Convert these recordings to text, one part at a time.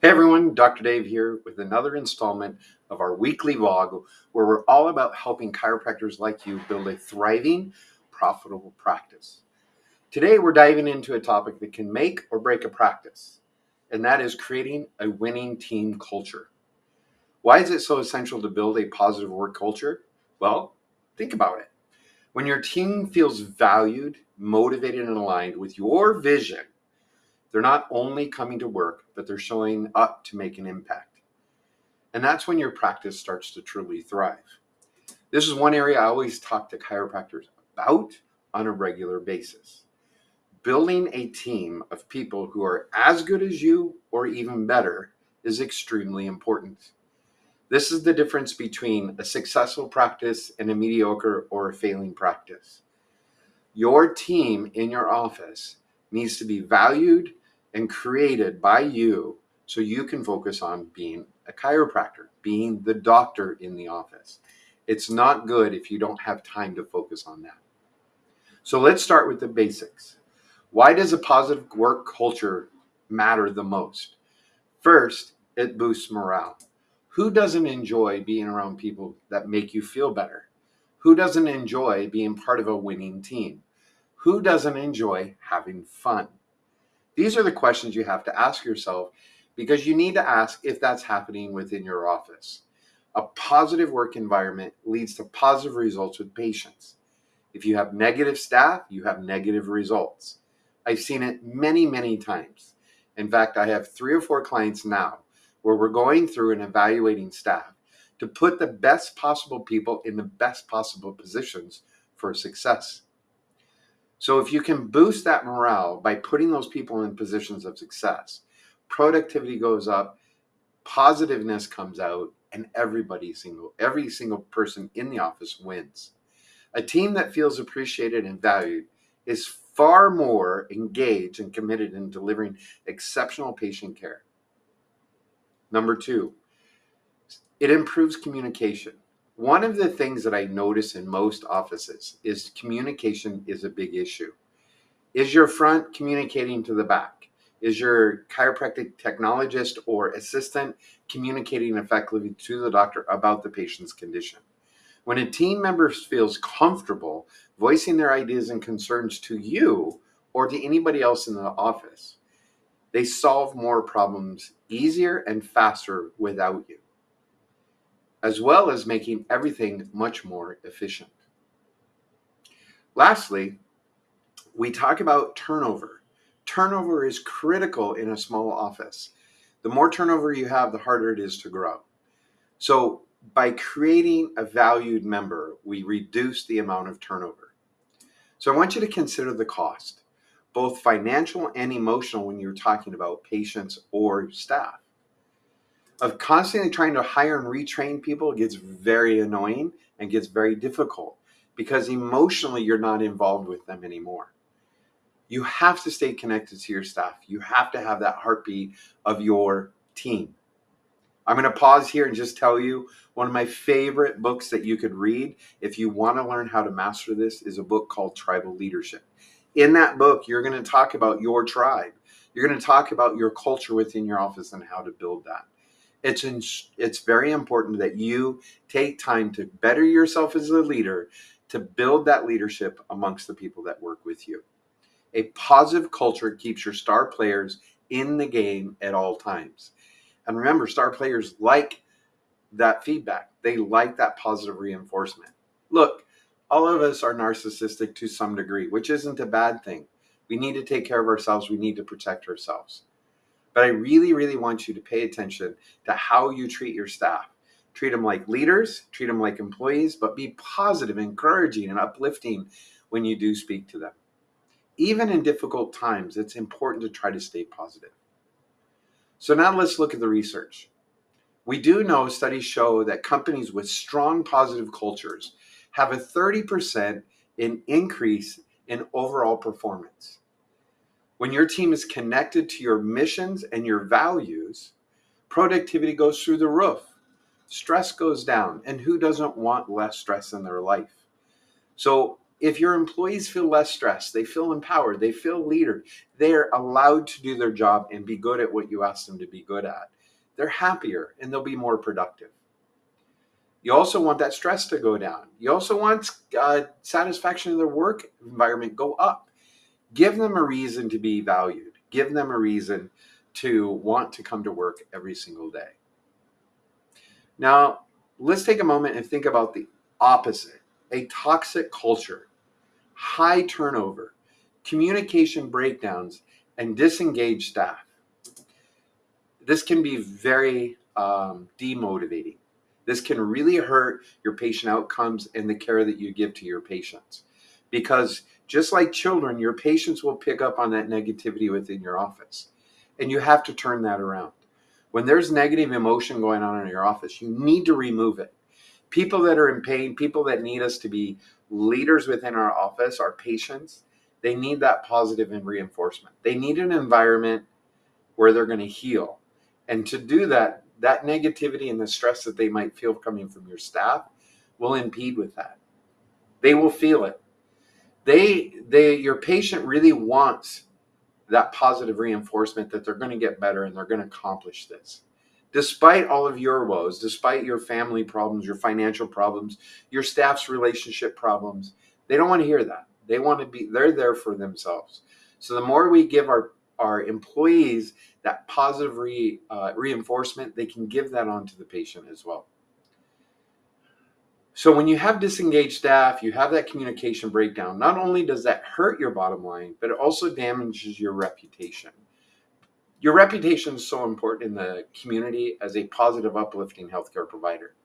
Hey everyone, Dr. Dave here with another installment of our weekly vlog where we're all about helping chiropractors like you build a thriving, profitable practice. Today we're diving into a topic that can make or break a practice, and that is creating a winning team culture. Why is it so essential to build a positive work culture? Well, think about it. When your team feels valued, motivated, and aligned with your vision, they're not only coming to work, but they're showing up to make an impact. And that's when your practice starts to truly thrive. This is one area I always talk to chiropractors about on a regular basis. Building a team of people who are as good as you or even better is extremely important. This is the difference between a successful practice and a mediocre or a failing practice. Your team in your office needs to be valued and created by you so you can focus on being a chiropractor, being the doctor in the office. It's not good if you don't have time to focus on that. So let's start with the basics. Why does a positive work culture matter the most? First, it boosts morale. Who doesn't enjoy being around people that make you feel better? Who doesn't enjoy being part of a winning team? Who doesn't enjoy having fun? These are the questions you have to ask yourself because you need to ask if that's happening within your office. A positive work environment leads to positive results with patients. If you have negative staff, you have negative results. I've seen it many, many times. In fact, I have 3 or 4 clients now where we're going through and evaluating staff to put the best possible people in the best possible positions for success. So if you can boost that morale by putting those people in positions of success, productivity goes up, positiveness comes out, and every single person in the office wins. A team that feels appreciated and valued is far more engaged and committed in delivering exceptional patient care. Number 2, it improves communication. One of the things that I notice in most offices is communication is a big issue. Is your front communicating to the back? Is your chiropractic technologist or assistant communicating effectively to the doctor about the patient's condition? When a team member feels comfortable voicing their ideas and concerns to you or to anybody else in the office, they solve more problems easier and faster without you, as well as making everything much more efficient. Lastly, we talk about turnover. Turnover is critical in a small office. The more turnover you have, the harder it is to grow. So by creating a valued member, we reduce the amount of turnover. So I want you to consider the cost, both financial and emotional, when you're talking about patients or staff. Of constantly trying to hire and retrain people gets very annoying and gets very difficult because emotionally you're not involved with them anymore. You have to stay connected to your staff. You have to have that heartbeat of your team. I'm going to pause here and just tell you one of my favorite books that you could read if you want to learn how to master this is a book called Tribal Leadership. In that book, you're going to talk about your tribe. You're going to talk about your culture within your office and how to build that. It's very important that you take time to better yourself as a leader, to build that leadership amongst the people that work with you. A positive culture keeps your star players in the game at all times. And remember, star players like that feedback. They like that positive reinforcement. Look, all of us are narcissistic to some degree, which isn't a bad thing. We need to take care of ourselves. We need to protect ourselves. But I really, really want you to pay attention to how you treat your staff. Treat them like leaders, treat them like employees, but be positive, encouraging, and uplifting when you do speak to them. Even in difficult times, it's important to try to stay positive. So now let's look at the research. We do know studies show that companies with strong positive cultures have a 30% increase in overall performance. When your team is connected to your missions and your values, productivity goes through the roof. Stress goes down. And who doesn't want less stress in their life? So If your employees feel less stressed, they feel empowered, they feel leader, they're allowed to do their job and be good at what you ask them to be good at. They're happier and they'll be more productive. You also want that stress to go down. You also want satisfaction in their work environment go up. Give them a reason to be valued. Give them a reason to want to come to work every single day. Now, let's take a moment and think about the opposite: a toxic culture, high turnover, communication breakdowns, and disengaged staff. This can be very demotivating. This can really hurt your patient outcomes and the care that you give to your patients. Because just like children, your patients will pick up on that negativity within your office. And you have to turn that around. When there's negative emotion going on in your office, you need to remove it. People that are in pain, people that need us to be leaders within our office, our patients, they need that positive and reinforcement. They need an environment where they're going to heal. And to do that, that negativity and the stress that they might feel coming from your staff will impede with that. They will feel it. Your patient really wants that positive reinforcement that they're going to get better and they're going to accomplish this. Despite all of your woes, despite your family problems, your financial problems, your staff's relationship problems, they don't want to hear that. They're there for themselves. So the more we give our employees that positive reinforcement, they can give that on to the patient as well. So when you have disengaged staff, you have that communication breakdown, not only does that hurt your bottom line, but it also damages your reputation. Your reputation is so important in the community as a positive, uplifting healthcare provider.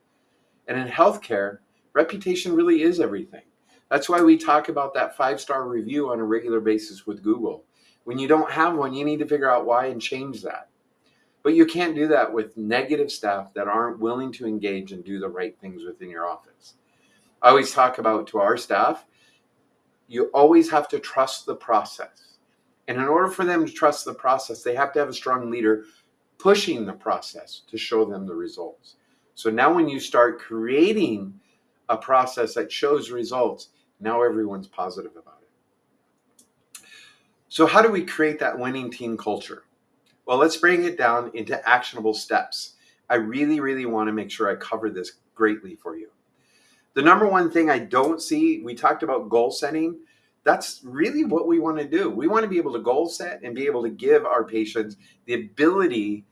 And in healthcare, reputation really is everything. That's why we talk about that 5-star review on a regular basis with Google. When you don't have one, you need to figure out why and change that. But you can't do that with negative staff that aren't willing to engage and do the right things within your office. I always talk about to our staff, you always have to trust the process. And in order for them to trust the process, they have to have a strong leader pushing the process to show them the results. So now when you start creating a process that shows results, now everyone's positive about it. So how do we create that winning team culture? Well, let's bring it down into actionable steps. I really, really want to make sure I cover this greatly for you. The number one thing I don't see, we talked about goal setting. That's really what we want to do. We want to be able to goal set and be able to give our patients the ability,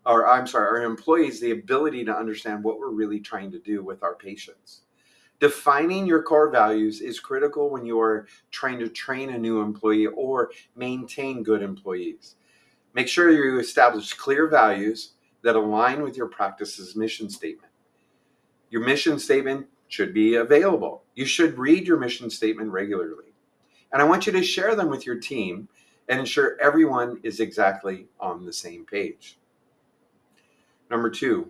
our employees the ability to understand what we're really trying to do with our patients. Defining your core values is critical when you are trying to train a new employee or maintain good employees. Make sure you establish clear values that align with your practice's mission statement. Your mission statement should be available. You should read your mission statement regularly. And I want you to share them with your team and ensure everyone is exactly on the same page. Number 2,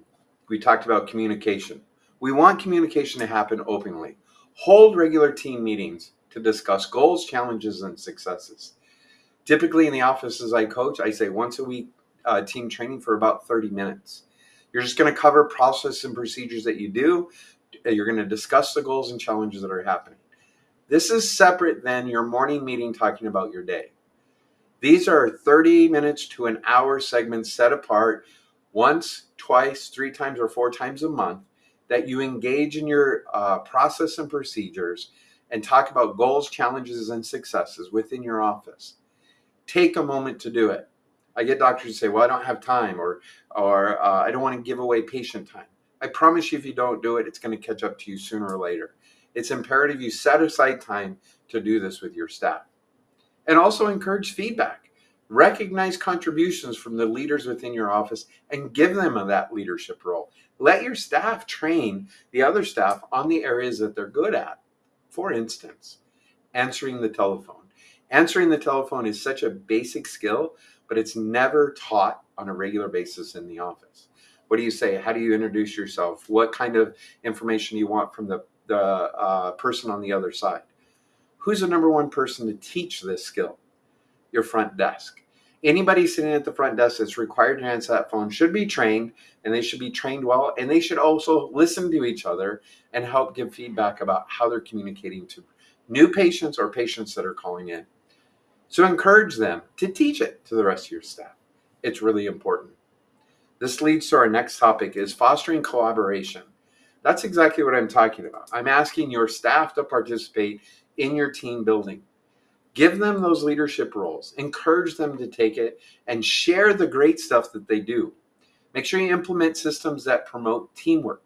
we talked about communication. We want communication to happen openly. Hold regular team meetings to discuss goals, challenges, and successes. Typically in the offices I coach, I say once a week team training for about 30 minutes. You're just going to cover process and procedures that you do. You're going to discuss the goals and challenges that are happening. This is separate than your morning meeting talking about your day. These are 30 minutes to an hour segments set apart once, twice, 3 times, or 4 times a month that you engage in your process and procedures and talk about goals, challenges, and successes within your office. Take a moment to do it. I get doctors who say, well, I don't have time, or I don't want to give away patient time. I promise you, if you don't do it, it's going to catch up to you sooner or later. It's imperative you set aside time to do this with your staff. And also encourage feedback. Recognize contributions from the leaders within your office and give them that leadership role. Let your staff train the other staff on the areas that they're good at. For instance, answering the telephone. Answering the telephone is such a basic skill, but it's never taught on a regular basis in the office. What do you say? How do you introduce yourself? What kind of information do you want from the person on the other side? Who's the number one person to teach this skill? Your front desk. Anybody sitting at the front desk that's required to answer that phone should be trained, and they should be trained well, and they should also listen to each other and help give feedback about how they're communicating to new patients or patients that are calling in. So encourage them to teach it to the rest of your staff. It's really important. This leads to our next topic, is fostering collaboration. That's exactly what I'm talking about. I'm asking your staff to participate in your team building. Give them those leadership roles. Encourage them to take it and share the great stuff that they do. Make sure you implement systems that promote teamwork.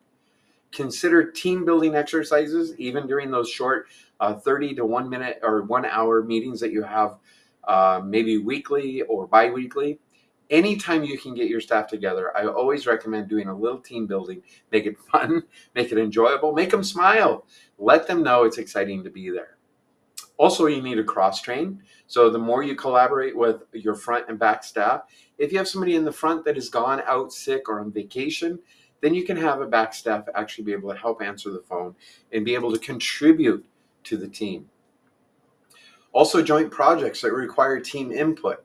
Consider team building exercises, even during those short 30 to 1 minute or 1 hour meetings that you have, maybe weekly or bi-weekly. Anytime you can get your staff together, I always recommend doing a little team building. Make it fun, make it enjoyable, make them smile. Let them know it's exciting to be there. Also, you need to cross train. So the more you collaborate with your front and back staff, if you have somebody in the front that has gone out sick or on vacation, then you can have a back staff actually be able to help answer the phone and be able to contribute to the team. Also, joint projects that require team input.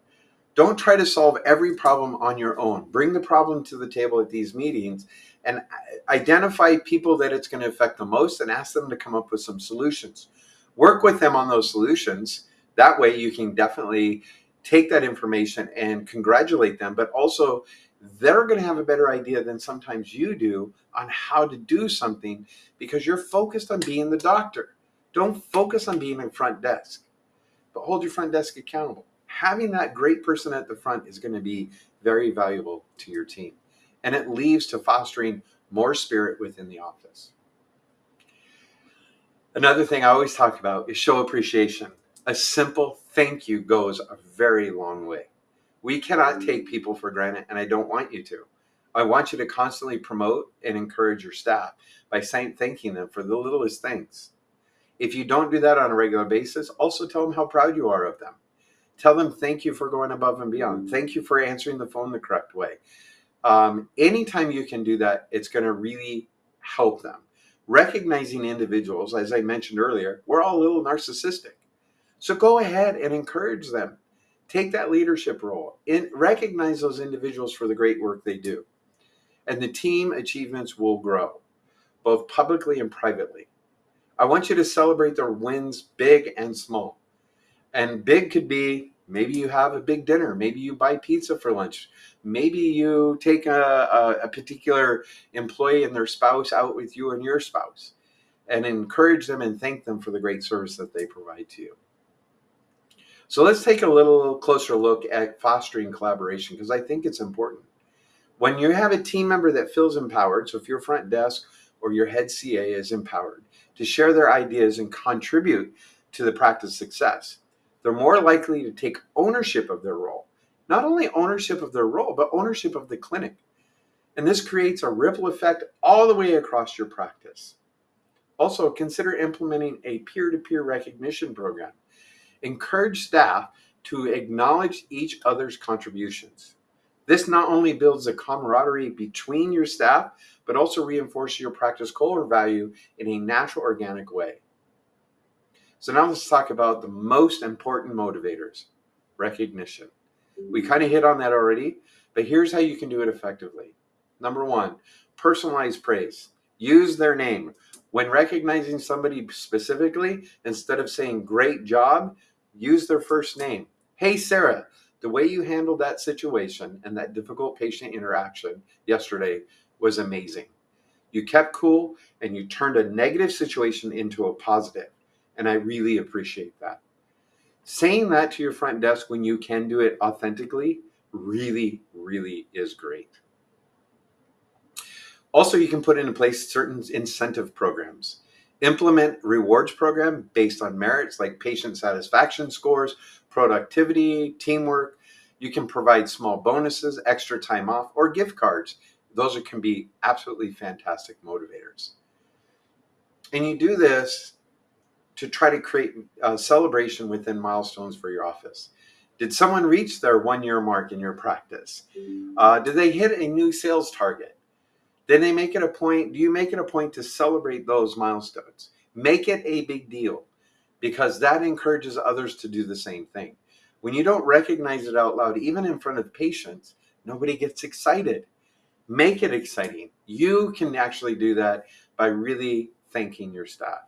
Don't try to solve every problem on your own. Bring the problem to the table at these meetings and identify people that it's going to affect the most and ask them to come up with some solutions. Work with them on those solutions. That way you can definitely take that information and congratulate them, but also they're going to have a better idea than sometimes you do on how to do something because you're focused on being the doctor. Don't focus on being in front desk, but hold your front desk accountable. Having that great person at the front is going to be very valuable to your team. And it leads to fostering more spirit within the office. Another thing I always talk about is show appreciation. A simple thank you goes a very long way. We cannot take people for granted, and I don't want you to. I want you to constantly promote and encourage your staff by thanking them for the littlest things. If you don't do that on a regular basis, also tell them how proud you are of them. Tell them thank you for going above and beyond. Thank you for answering the phone the correct way. Anytime you can do that, it's going to really help them. Recognizing individuals, as I mentioned earlier, we're all a little narcissistic. So go ahead and encourage them. Take that leadership role and recognize those individuals for the great work they do. And the team achievements will grow, both publicly and privately. I want you to celebrate their wins, big and small. And big could be maybe you have a big dinner. Maybe you buy pizza for lunch. Maybe you take a particular employee and their spouse out with you and your spouse and encourage them and thank them for the great service that they provide to you. So let's take a little closer look at fostering collaboration because I think it's important. When you have a team member that feels empowered, so if your front desk or your head CA is empowered to share their ideas and contribute to the practice success, they're more likely to take ownership of their role. Not only ownership of their role, but ownership of the clinic. And this creates a ripple effect all the way across your practice. Also, consider implementing a peer-to-peer recognition program. Encourage staff to acknowledge each other's contributions. This not only builds a camaraderie between your staff, but also reinforces your practice core value in a natural, organic way. So now let's talk about the most important motivators, recognition. We kind of hit on that already, but here's how you can do it effectively. Number one, personalized praise. Use their name. When recognizing somebody specifically, instead of saying great job, use their first name. Hey, Sarah, the way you handled that situation and that difficult patient interaction yesterday was amazing. You kept cool and you turned a negative situation into a positive. And I really appreciate that. Saying that to your front desk when you can do it authentically really, really is great. Also, you can put into place certain incentive programs. Implement rewards program based on merits like patient satisfaction scores, productivity, teamwork. You can provide small bonuses, extra time off, or gift cards. Those can be absolutely fantastic motivators. And you do this to try to create a celebration within milestones for your office. Did someone reach their 1 year mark in your practice? Did they hit a new sales target? Then they make it a point. Do you make it a point to celebrate those milestones? Make it a big deal because that encourages others to do the same thing. When you don't recognize it out loud, even in front of patients, nobody gets excited. Make it exciting. You can actually do that by really thanking your staff.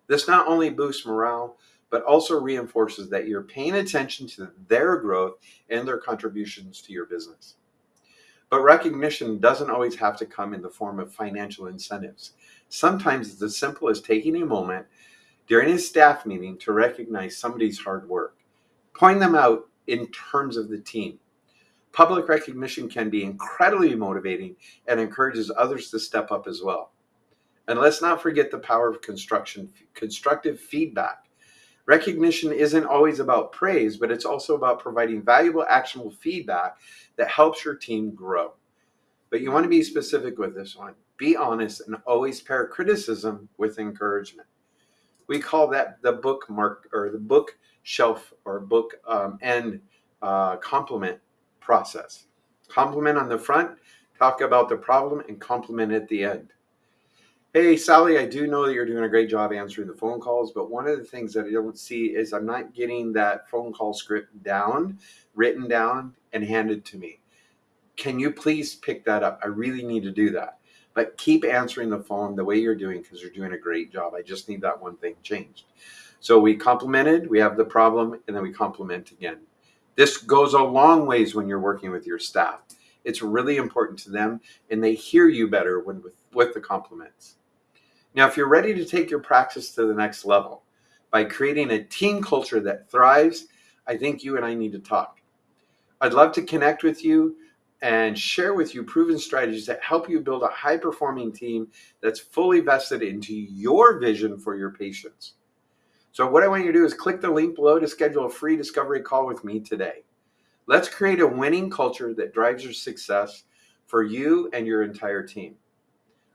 This not only boosts morale, but also reinforces that you're paying attention to their growth and their contributions to your business. But recognition doesn't always have to come in the form of financial incentives. Sometimes it's as simple as taking a moment during a staff meeting to recognize somebody's hard work, point them out in terms of the team. Public recognition can be incredibly motivating and encourages others to step up as well. And let's not forget the power of constructive feedback. Recognition isn't always about praise, but it's also about providing valuable, actionable feedback that helps your team grow. But you want to be specific with this one. Be honest and always pair criticism with encouragement. We call that the bookmark or the bookshelf or book end compliment process. Compliment on the front, talk about the problem, and compliment at the end. Hey, Sally, I do know that you're doing a great job answering the phone calls, but one of the things that I don't see is I'm not getting that phone call script down, written down, and handed to me. Can you please pick that up? I really need to do that. But keep answering the phone the way you're doing because you're doing a great job. I just need that one thing changed. So we complimented, we have the problem, and then we compliment again. This goes a long ways when you're working with your staff. It's really important to them, and they hear you better with the compliments. Now, if you're ready to take your practice to the next level by creating a team culture that thrives, I think you and I need to talk. I'd love to connect with you and share with you proven strategies that help you build a high-performing team that's fully vested into your vision for your patients. So what I want you to do is click the link below to schedule a free discovery call with me today. Let's create a winning culture that drives your success for you and your entire team.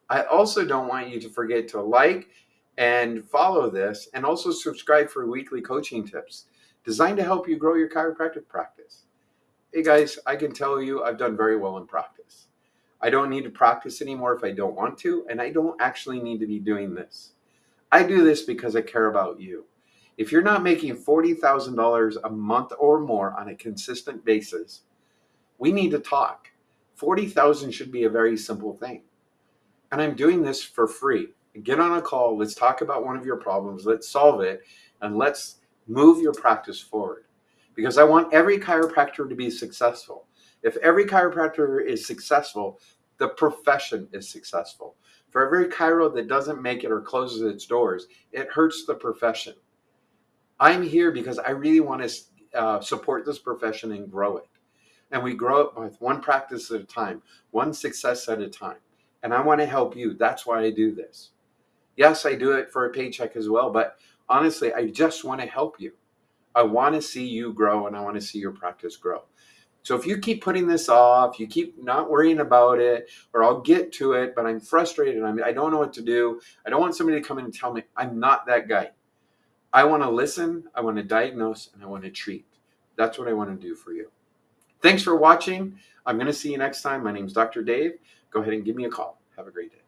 I also don't want you to forget to like and follow this and also subscribe for weekly coaching tips designed to help you grow your chiropractic practice. Hey guys, I can tell you I've done very well in practice. I don't need to practice anymore if I don't want to, and I don't actually need to be doing this. I do this because I care about you. If you're not making $40,000 a month or more on a consistent basis, we need to talk. 40,000 should be a very simple thing. And I'm doing this for free. Get on a call. Let's talk about one of your problems. Let's solve it. And let's move your practice forward. Because I want every chiropractor to be successful. If every chiropractor is successful, the profession is successful. For every chiro that doesn't make it or closes its doors, it hurts the profession. I'm here because I really want to support this profession and grow it. And we grow it with one practice at a time, one success at a time. And I want to help you. That's why I do this. Yes, I do it for a paycheck as well, but honestly, I just want to help you. I want to see you grow and I want to see your practice grow. So if you keep putting this off, you keep not worrying about it, or I'll get to it, but I'm frustrated. I don't know what to do. I don't want somebody to come in and tell me I'm not that guy. I want to listen, I want to diagnose, and I want to treat. That's what I want to do for you. Thanks for watching. I'm going to see you next time. My name's Dr. Dave. Go ahead and give me a call. Have a great day.